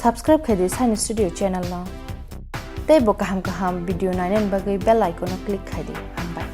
subscribe khadi Science Studio channel na te bo kaham video nainen bagai bell icon click khadi hambai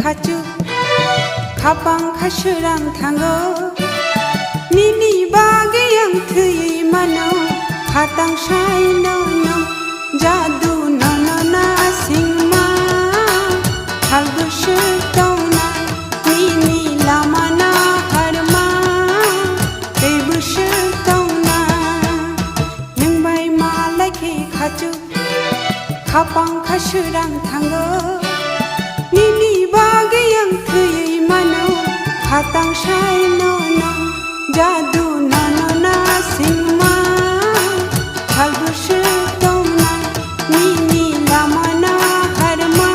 Khaju khapang khashurang thango nini bagi yang thui mano khatang shai no no jadu no no na singma halbu shutona nini lama na harma bebu shutona nang bai ma lakhi khaju khapang khashurang thango nini bagi yang thui mano khatang shai no no jadu no no na singma halbu shutona nini lama na harma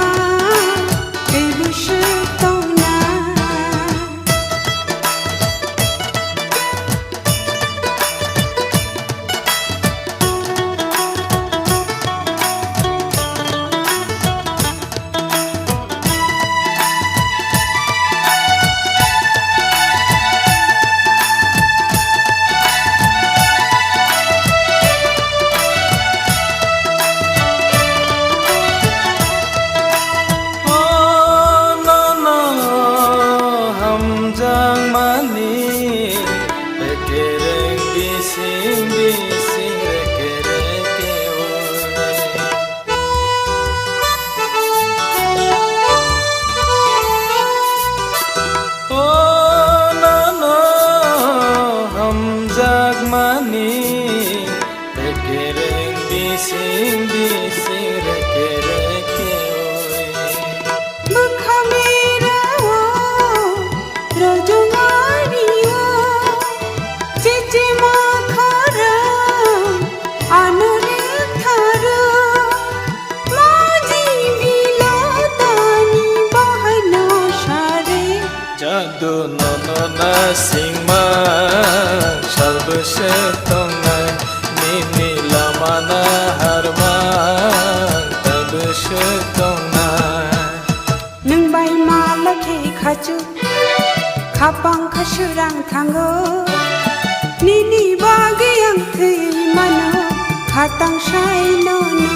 bebu shutona Jadu nono na singma shalbu shetongai nini lama na harma tabu shetongai nang bai ma lakhi khaju khapang khashurang thango nini bagi yang thui mano khatang shai no no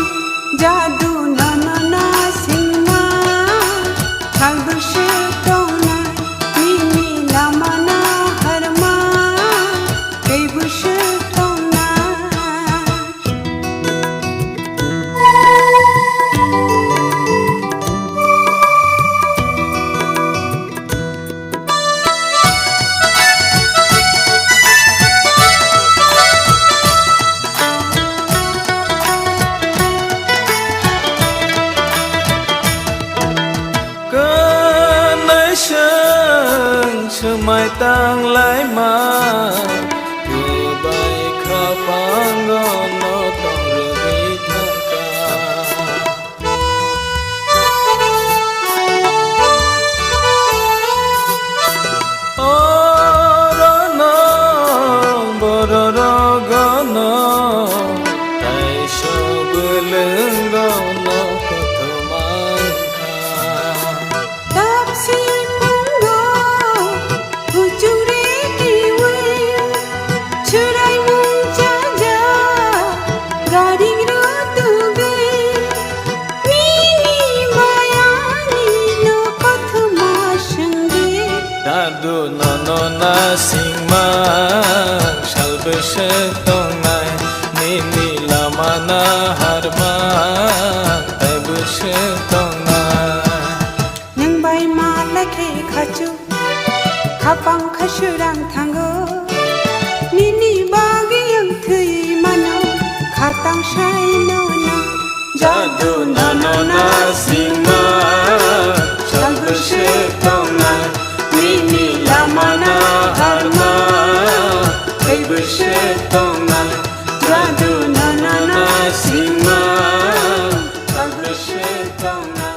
jadu no no na singma halbu shutona nini lama na harma bebu shutona Mai tang lai ma ke bai kha pang no tong ru vi thang ka o ro no bo ro ro go no tai sho bu leng go no ko tho mang kha tapsi Jadu nono na singma shalbu shetongai nini lama लामाना हारमा ताइबोसो दंना नोंबाय मालाखे खाचु खापां खासुरां थांगो निनि बागै आं थैयै मानो खारतां साइनो ना जादु नाना सिमा ताइबोसो दंना निनि लामाना हारमा ताइबोसो दंना जादु नाना सिमा ताइबोसो दंना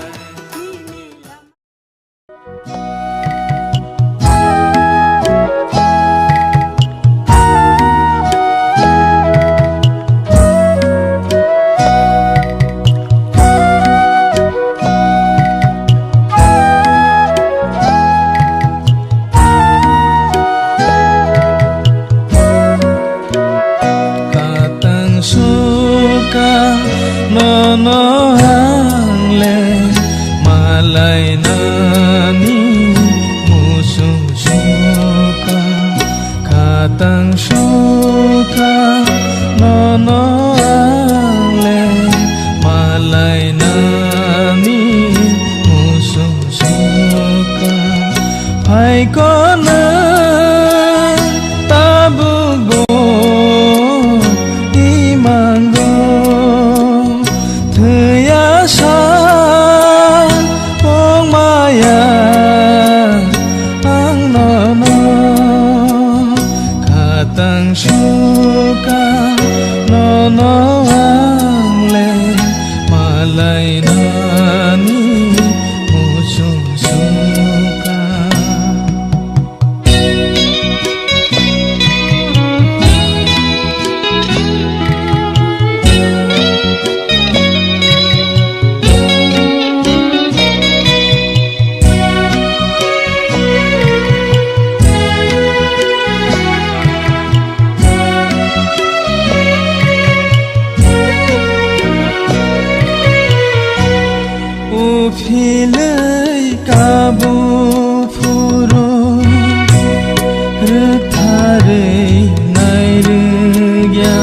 suka nono hangle malai nani musuh suka katang suka nono hangle malai nani musuh suka hai kona tabugo suka nono hangle malai nani musuh suka Filai kabu furo rethare nairgya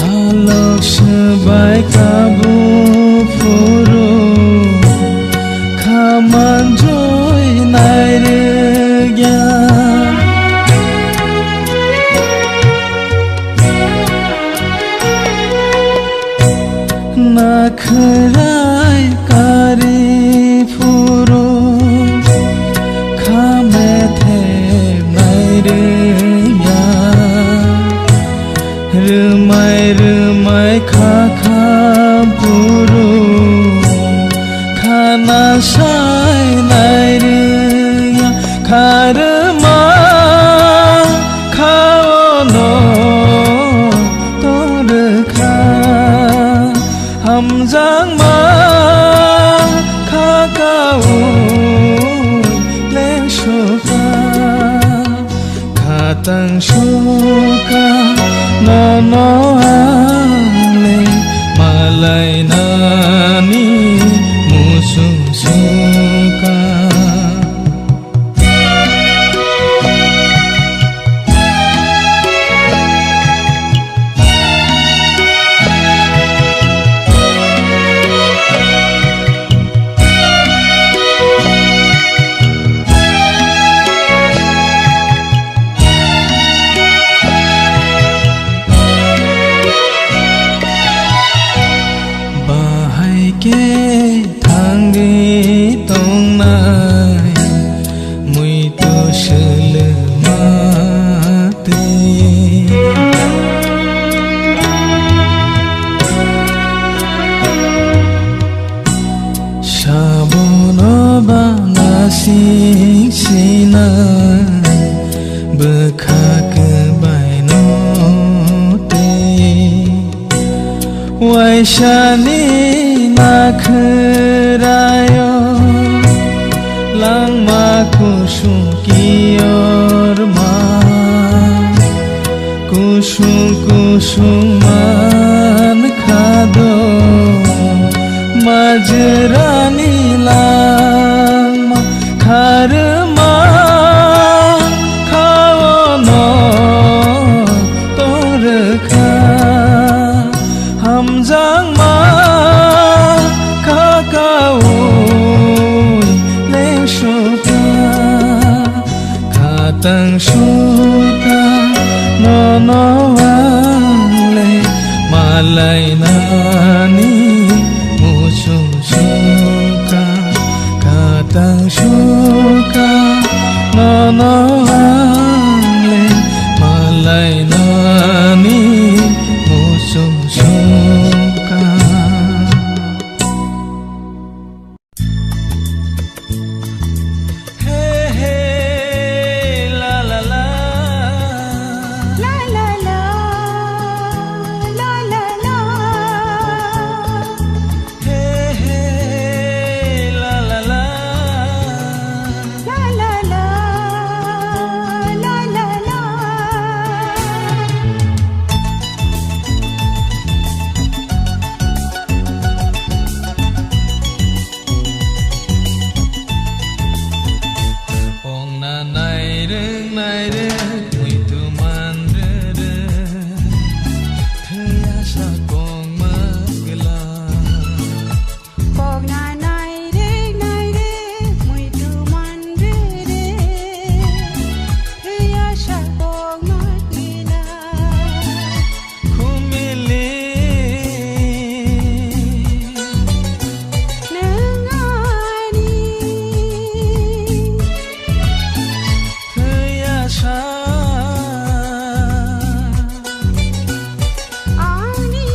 halok sebai kabu furo khaman joy nairgya nakhrai kari furo khame the nairya rumai kha furo khana sai nairya kharma khaono tor kha hamjang ma khakau leng suka khatang suka nono hangle malai nani musuh suka sina bekak baino te waishani nakhrayo langma kusung kior ma kusung man khado majrani langma kharma khaono tor kha hamjang ma kakau leng suka katang suka nono wale malai nani musuh suka katang suka nono wale malai nani musuh suka. Hey hey la la la La la la, la la la. hey hey la la la La la la, la la la. Ong na nai re mui tu man re thaya sa kong ma gla Kog na nai re, mui tu man re. Hiya siya kog magila. khumili Nangani, thaya sa ani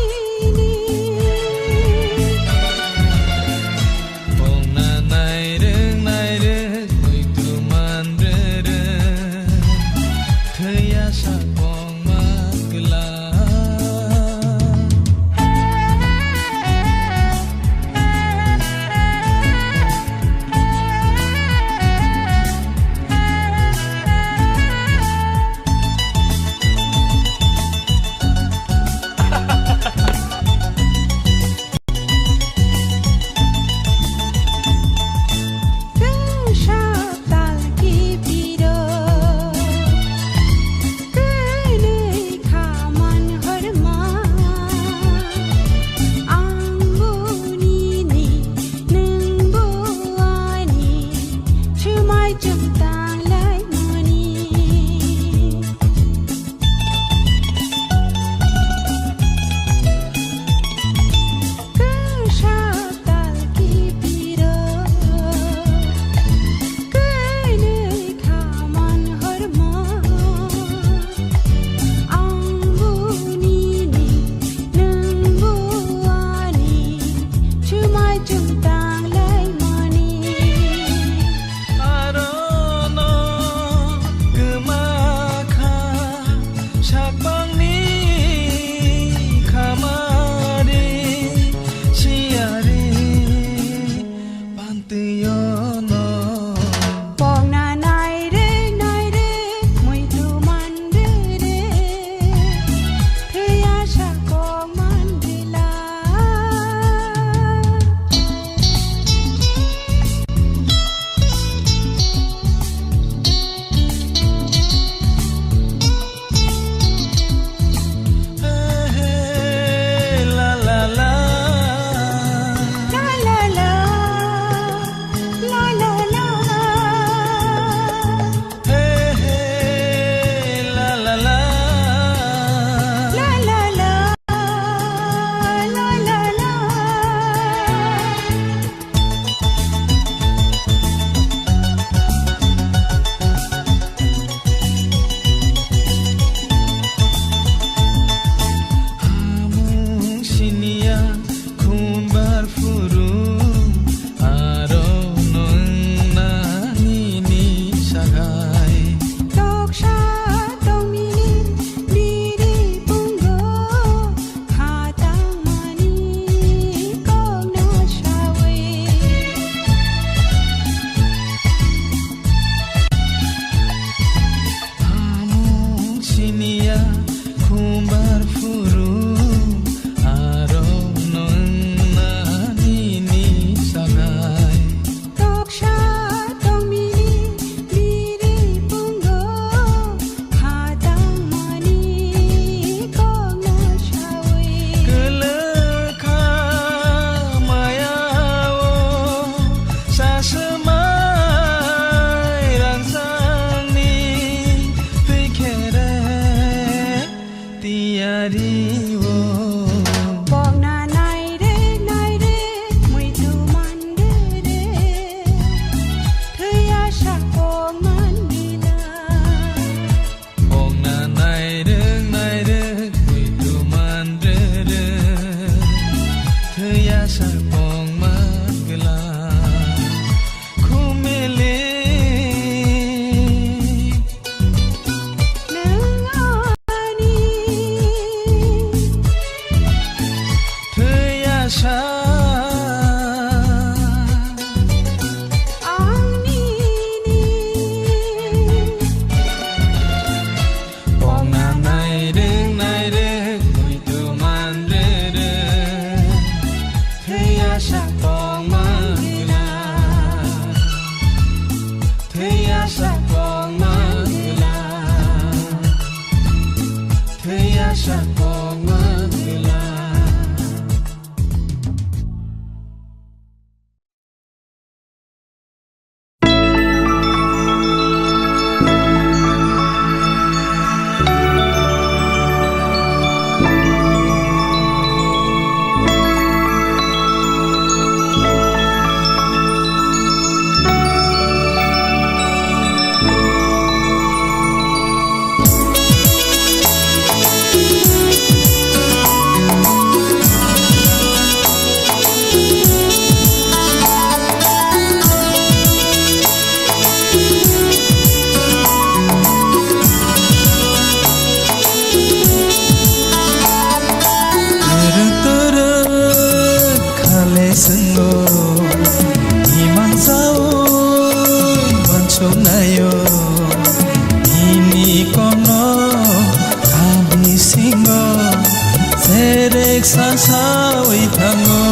Serek sasawi tango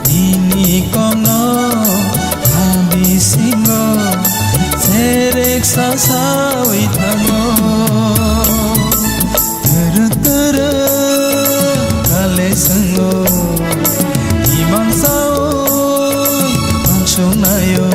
Nini kono Kami singo Serek sasawi tango Turu kale sengo Imang sao Mangsung nayo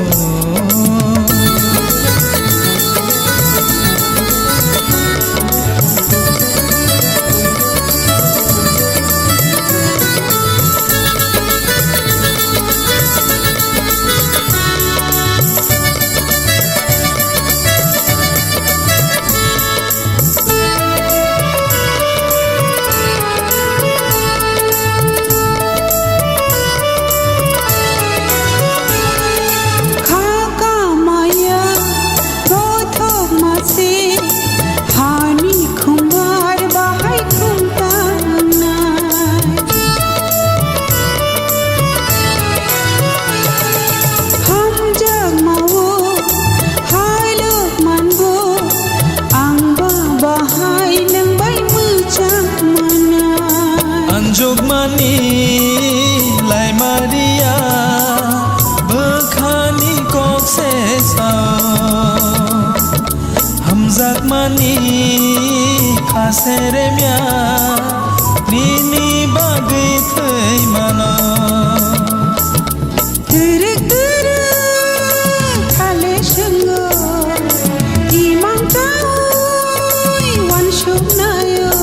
Jogmani lai Maria Bekhani kok sesau Hamzak mani khaseremya Nini bagai thai mana khale sengo imang tau wan shuk nayo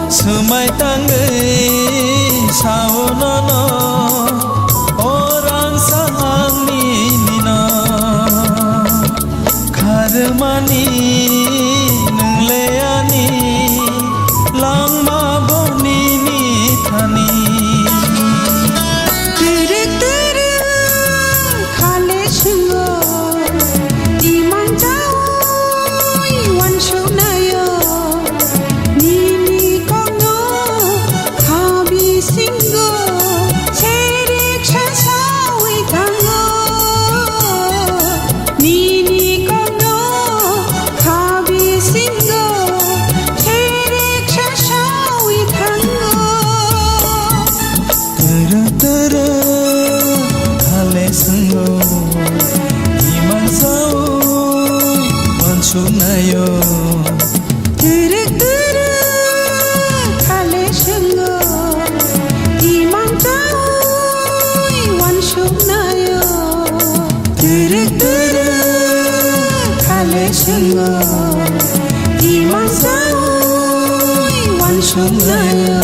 Semai tangai sao nono Orang sahang ni nina Kharmani neng leani Lang ma boni ni thani khale sengo imang tau wan shuk nayo Sunayo khale sengo imang tau wan shuk nayo khale sengo imang tau wan shuk nayo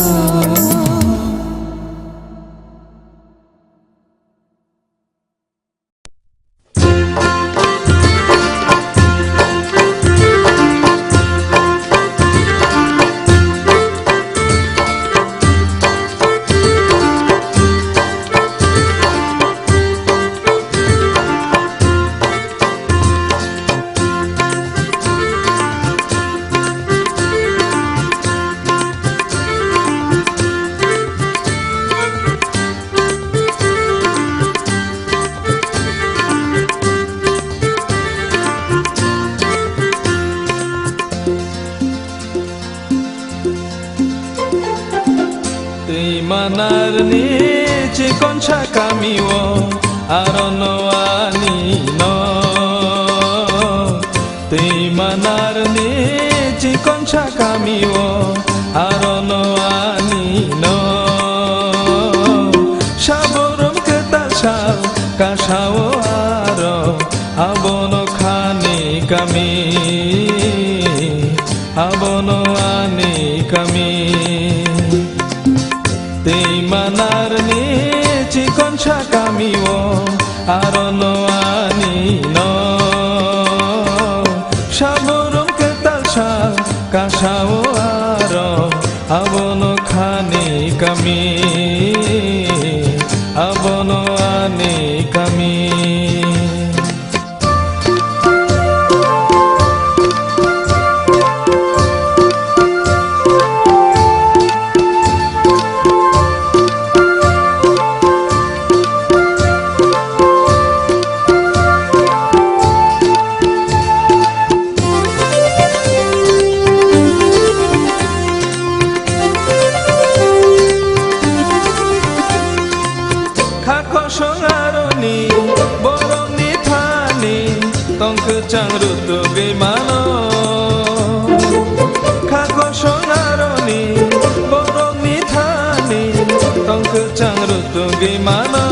Manarni chikoncha kamiwo arono ani no Tei manarni chikoncha kamiwo arono ani no Shaborum ketasha kashawo aro abono khani kami abono ani kami tei manarni chikon cha kami o arono ani no shaborum ketal cha kasao aro abono khani kami abono ani kami songaroni borong ni thani tongk chang rutu gimano khako songaroni borong ni thani tongk chang rutu gimano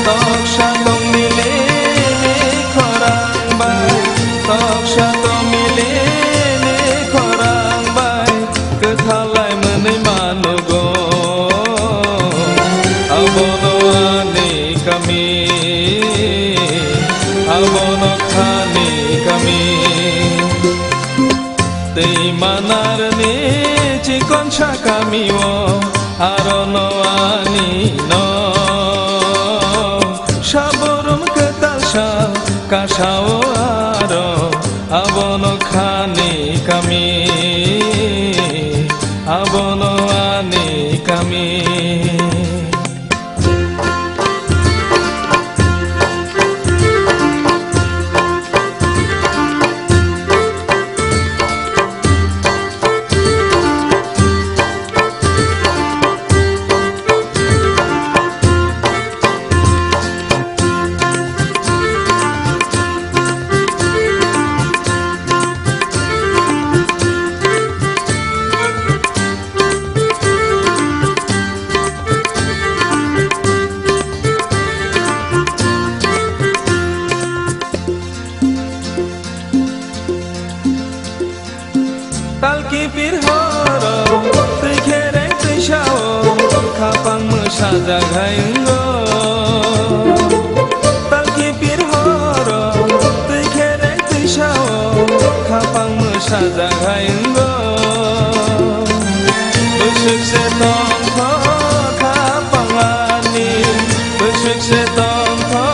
tok shandong mile ni khorang bai tok shandong mile ni khorang bai kethalai menai manogo abono ani kami abono khani kami tei manarni chikon cha kami o arono ani no shaborum ketal sha kasao aro abono khani kami abono ani kami talki pir horo tui khereng tui shao khapang mu saja ghaingo talki pir horo tui khereng tui shao khapang mu saja ghaingo busuk se tong tho khapang ani busuk se tong tho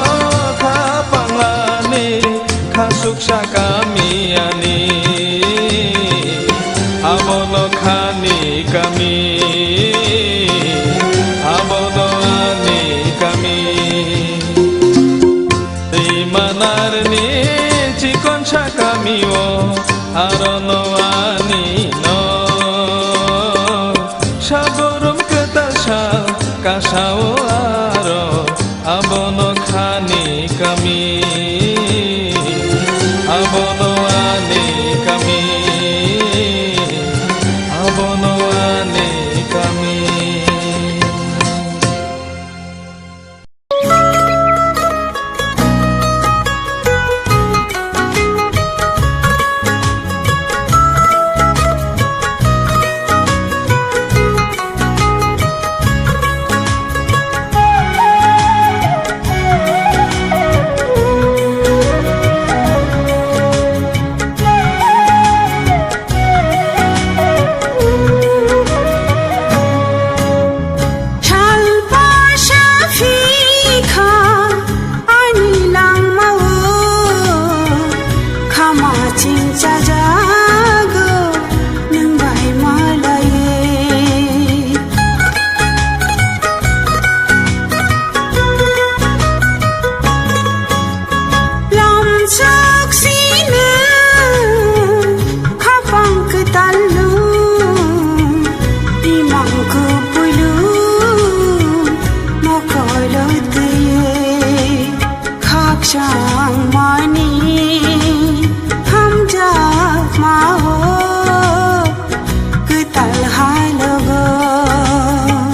khapang ani khasuk sa kami ani abono khani kami abono ani kami tei manarni chikon cha kami o arono ani no shaborum ketal sha kasao aro abono khani kami abono ani kami abono ani kami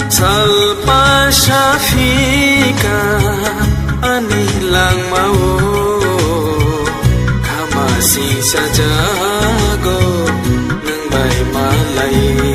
Salpa Shafika sajago nang bay malay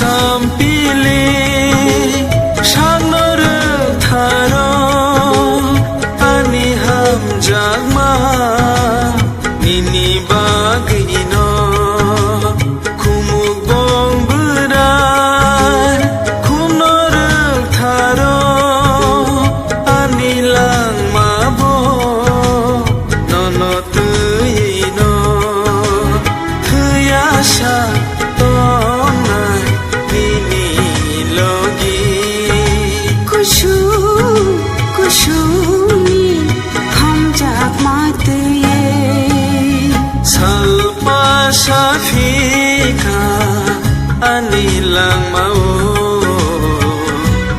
sampili sanor tharo ani ham jagma nini bagino khumuk bong berai khunor tharo ani lang mabo nono tuino thuyasa Safika anilang mau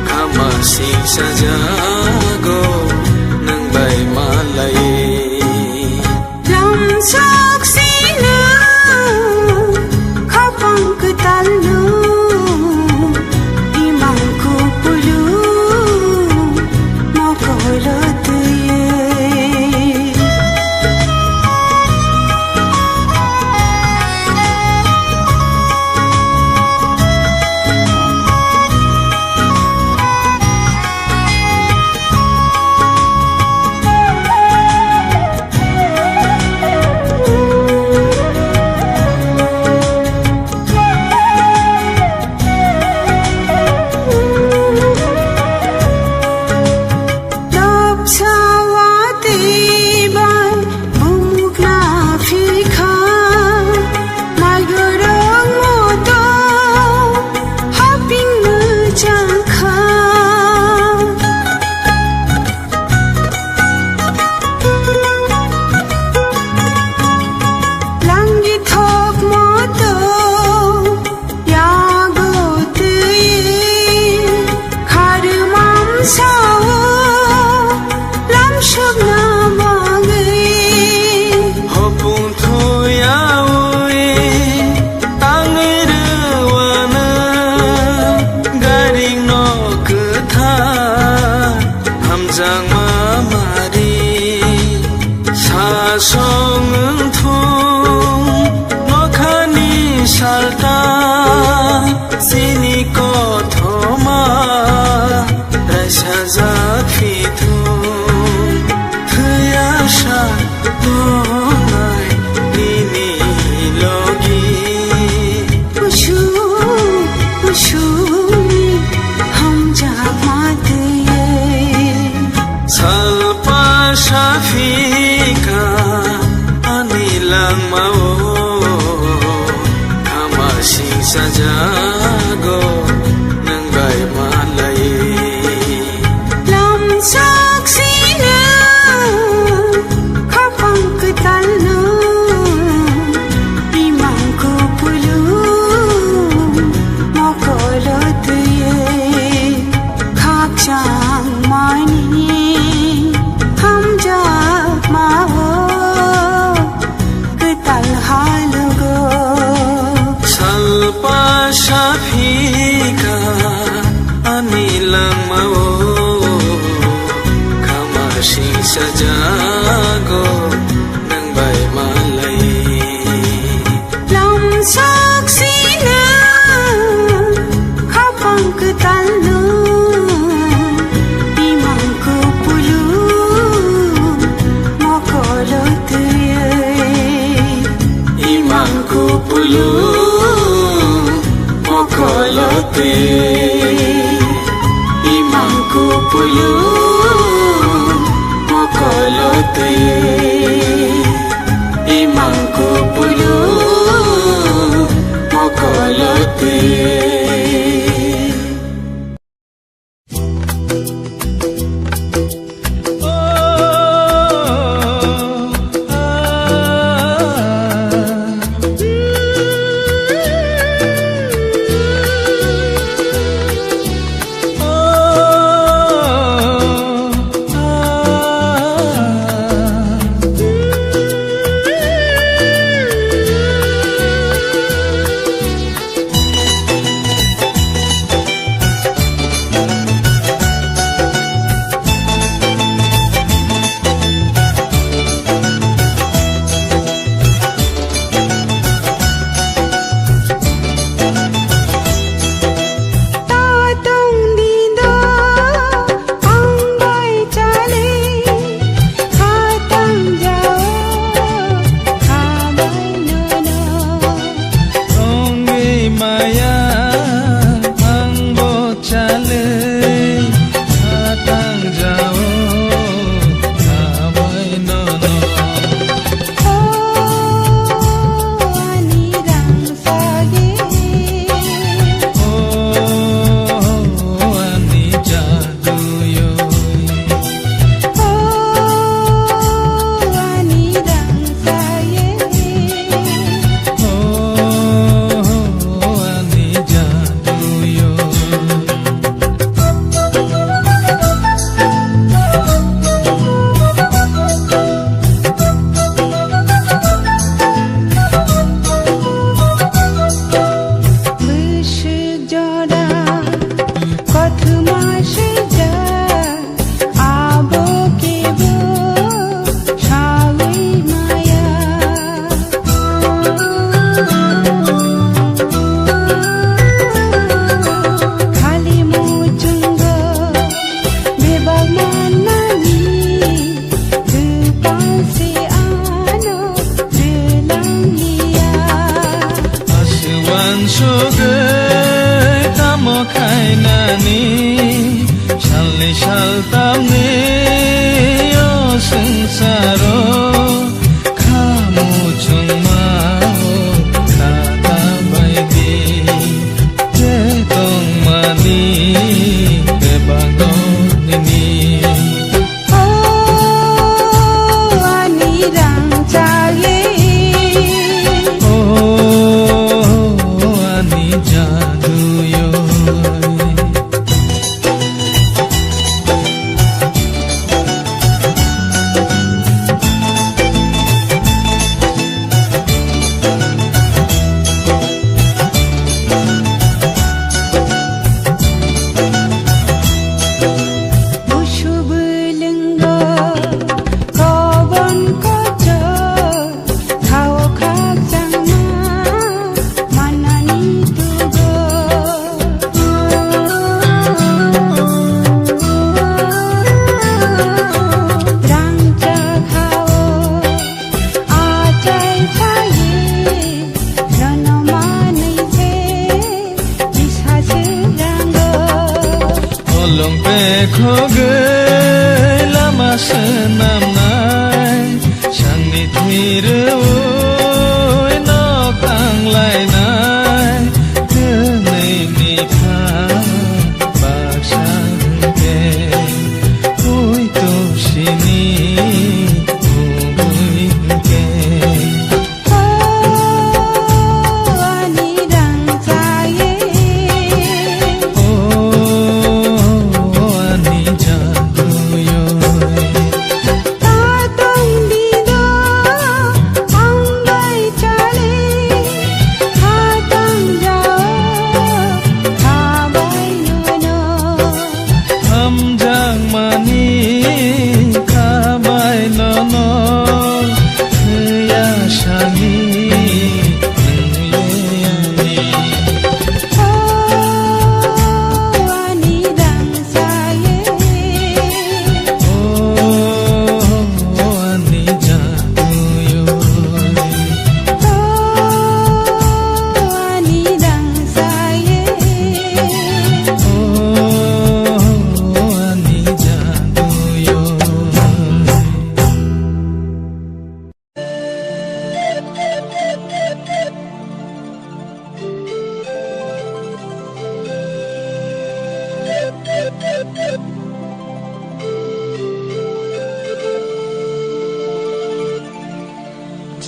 kamasing sajago nang bay malay lamsak sina kapang ketalo imang kupulu makolatuye pulu mokolot ye imangku pulu mokolot ye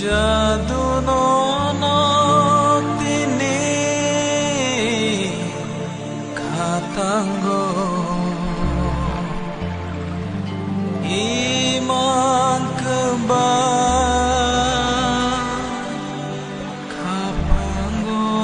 Jadu no tini katango iman kebal kapangono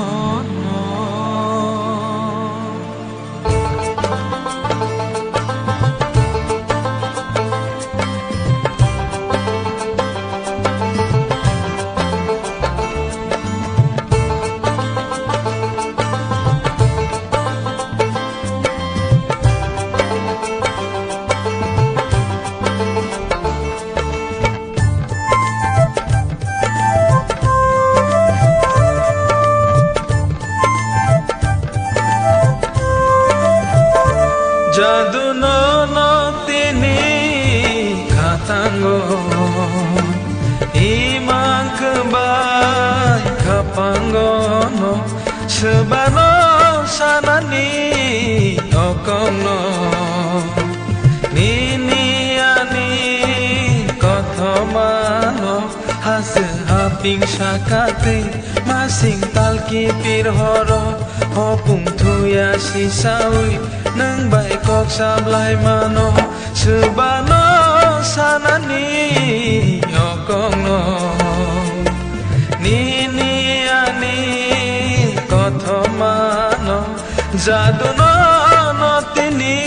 Jadu no tini katango iman kebal kapangono sebano sanani okono nini ani kothomano hase aping sakate masing talki pirhoro hopung thuya sisawi nang bai kok sablai mano sebano sanani okono nini ani kothomano jadu no tini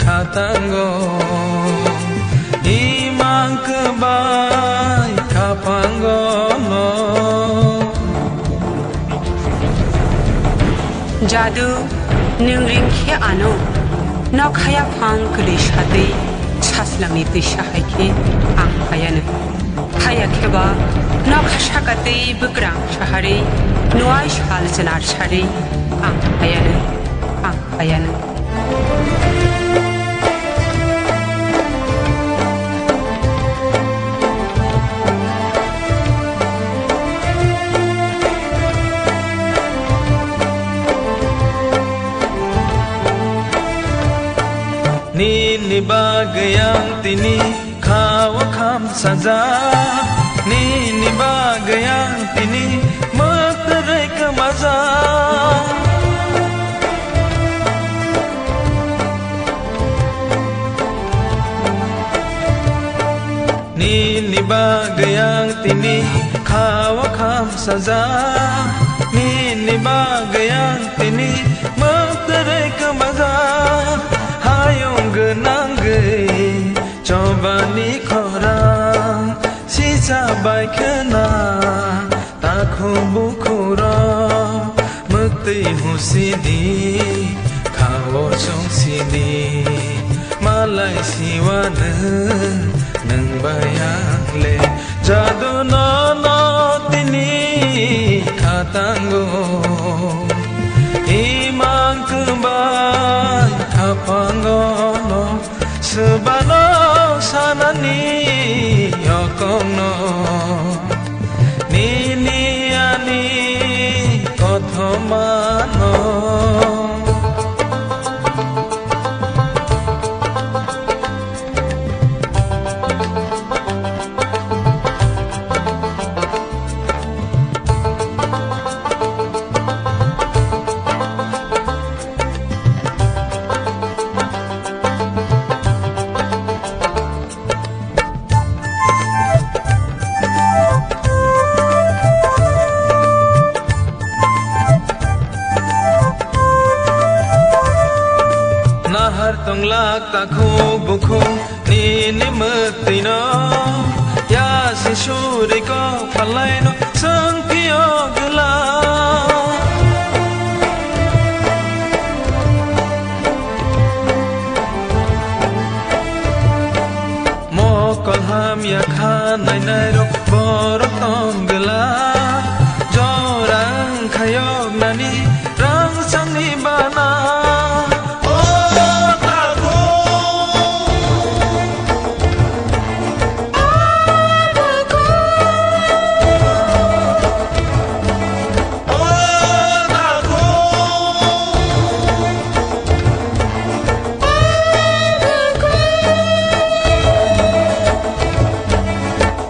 katango imang kebai kapangono Jadu ningring khe ano nok khaya phang kli shade chaslangi tisha haike ang hayane khaya kheba nok khashakate bukrang shahare nuai shal chanar share ang hayane Nini bagayang tini kawa kam saja Nini bagayang tini magtaray kamaza Nini bagayang tini kawa kam saja Nini bagayang tini magtaray kamaza Hayong genangge coba ni korang sisa baik kena takhu bukura mukti husidi kawo chong sidi malai siwana nang bayang le jadu no tini katango imang kembang kapangono sebano sanani yokono nini ani kothomano Nahar tong lak takhu bukhu nini mutino ya si shuri ko palai no sang pio gula mo kol ham ya khan nai ro borok tong gula jorang khayok nani rang sang ni bana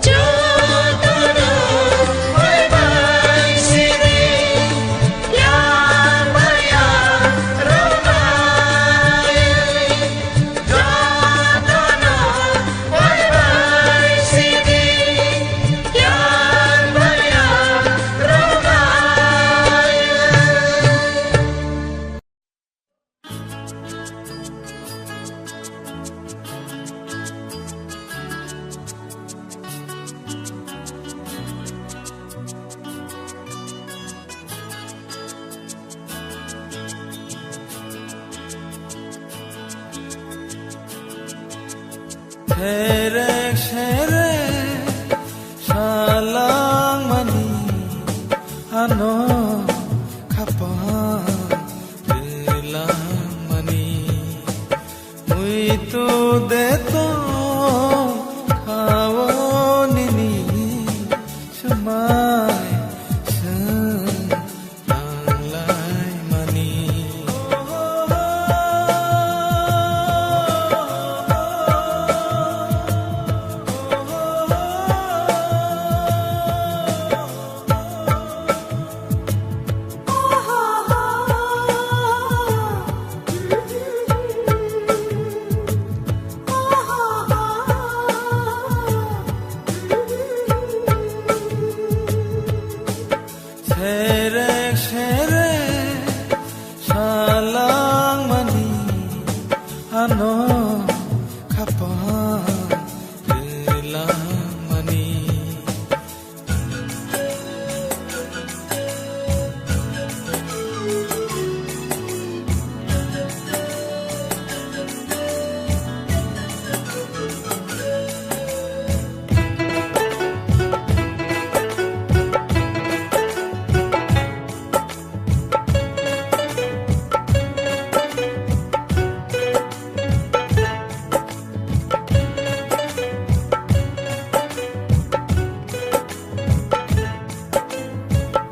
Jadu Serek serek salang mani ano kapang bilang mani muito deto kawo nini sumay sang lai mani Serek serek salang mani ano kapang bilang mani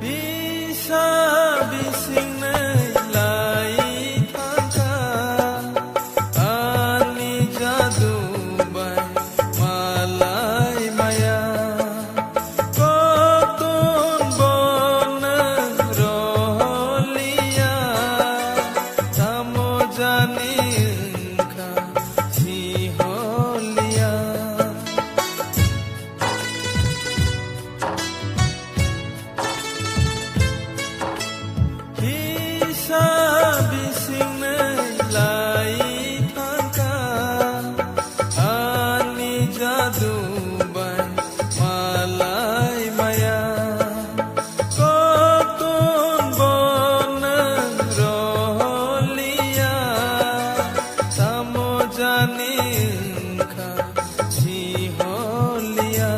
Bisa bising nay lai thangka ani jadu bai malai maya kotun bon rolia tamo jani ka si holia Bisa bising nay lai thangka ani jadu bai malai maya kotun bon rolia tamo jani ka si holia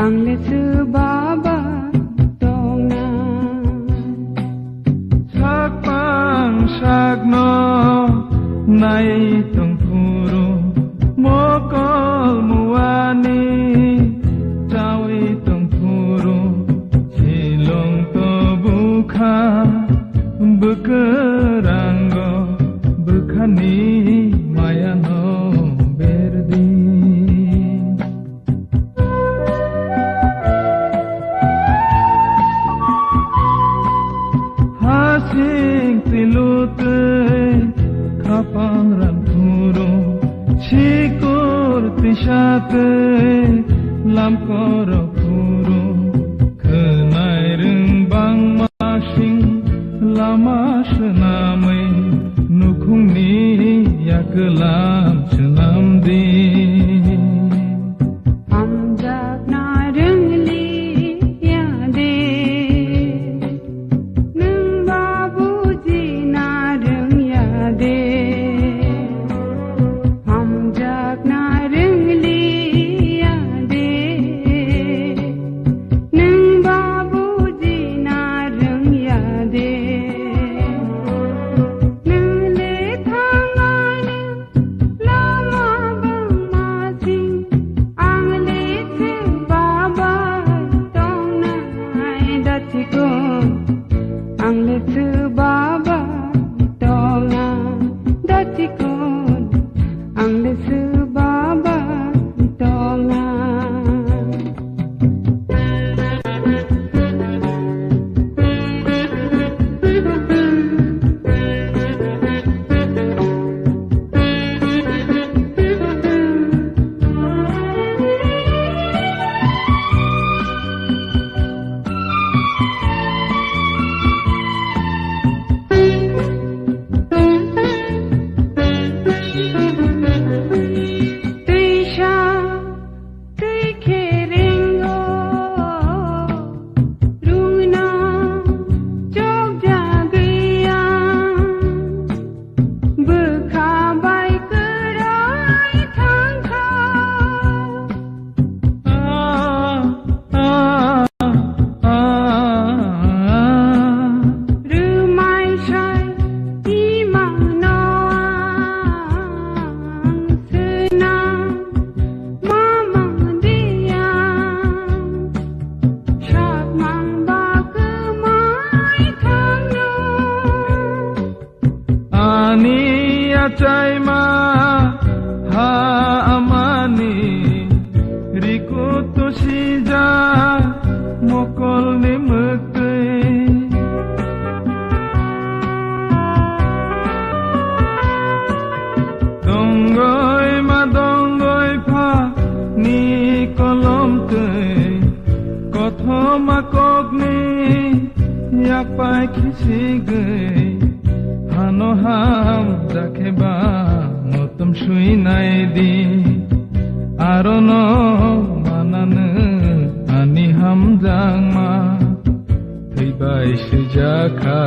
आंलेसु बाबा दंना Sakpang sagno nai tungpuru mokol muani cawi tungpuru silong to bukha bekeranggo bekhani mayano berdi Hasing tilute kapang ranpuru Chikur tishate lam koro puru Kenai ringbang masing lama senamai Nukung ni yakelam senam di Amjak na rengli yade Nung babuji na reng yade Amjak na rengli yade Nung babuji na reng yade Nung le thangane lama bang masing ang le se baba tong nai datiko ang le se baba tong na datiko ang le se baba tong na Tuisha tuike ringo rungna jogja gaya bekha bai kerai thangkha rumai shai imang noang senang mamang dia syak mang ba kemai thang no Ani acai ma ha amani rikutu sija mokol ni mekei Donggoi ma donggoi pha ni kolom tei kotho ma kokni yak pai khisi gei Hano ham jakheba notum shui nai di Arono manane ani ham jangma Theibai sejaka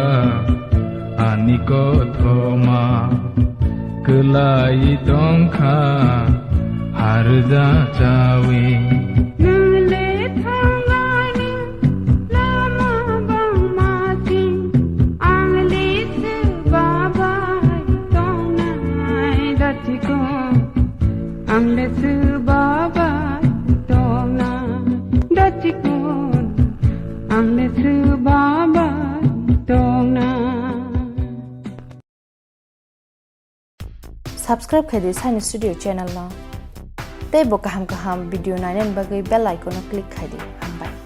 ani kothoma Kelai dongkha harja cawi nung le thangane lama bang masing ang le se baba tong nai datiko ang le se baba tong na datiko ang le se baba tong na Subscribe khai di Science Studio channel la. Te bo kaham video nainen bagai bell icon click khai di. Bye.